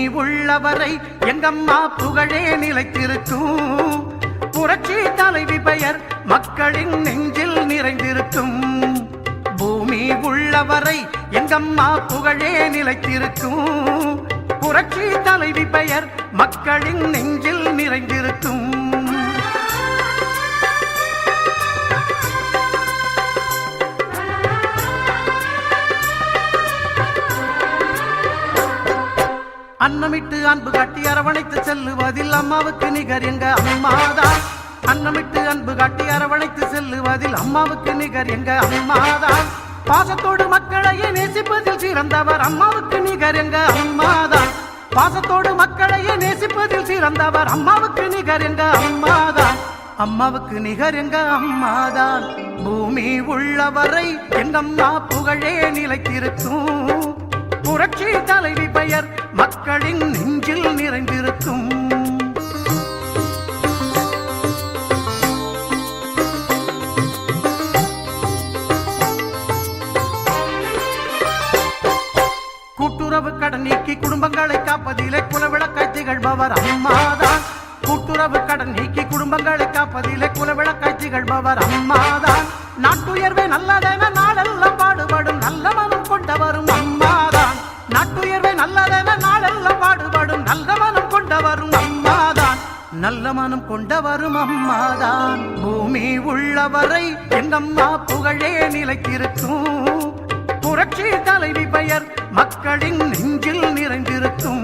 உள்ளவரை எங்கம்மா புகழே நிலைத்திருக்கும். புரட்சி தலைவி பெயர் மக்களின் நெஞ்சில் நிறைந்திருக்கும். பூமி உள்ளவரை எங்கம்மா புகழே நிலைத்திருக்கும். புரட்சி தலைவி பெயர் மக்களின் நெஞ்சில் நிறைந்திருக்கும். அன்னமிட்டு அன்பு காட்டி அரவணைத்து செல்லுவதில் அம்மாவுக்கு நிகர் எங்க அம்மாதான். அன்னமிட்டு அன்பு காட்டி அரவணைத்து செல்லுவதில் அம்மாவுக்கு நிகர் எங்க அம்மாதான். பாசத்தோடு மக்களையே நேசிப்பதில் சிறந்தவர் அம்மாவுக்கு நிகர் எங்க அம்மாதான். பாசத்தோடு மக்களையே நேசிப்பதில் சிறந்தவர் அம்மாவுக்கு நிகர் எங்க அம்மாதான். அம்மாவுக்கு நிகர் எங்க அம்மாதான். பூமி உள்ளவரை எங்கம்மா புகழே நிலைத்திருக்கும். புரட்சி தலைவி பெயர் மக்களின் நெஞ்சில் நிறைந்திருக்கும். கூட்டுறவு கடன் நீக்கி குடும்பங்களை காப்பதிலே குலவிளக்காய் திகழ்பவர் அம்மாதான். கூட்டுறவு கடன் நீக்கி குடும்பங்களை காப்பதிலே குலவிளக்காய் திகழ்பவர் அம்மாதான். நாட்டுயர்வே நல்லதென நாளெல்லாம் பாடுபடும் நல்ல மனம் கொண்டவரும் அம்மாதான். நாட்டுயர்வே நல்லதென நாளெல்லாம் பாடுபடும் நல்ல மனம் கொண்டவரும் அம்மாதான். நல்ல மனம் கொண்டவரும் அம்மாதான். பூமி உள்ளவரை எங்கம்மா புகழே நிலைத்திருக்கும். புரட்சி தலைவி பெயர் மக்களின் நெஞ்சில் நிறைந்திருக்கும்.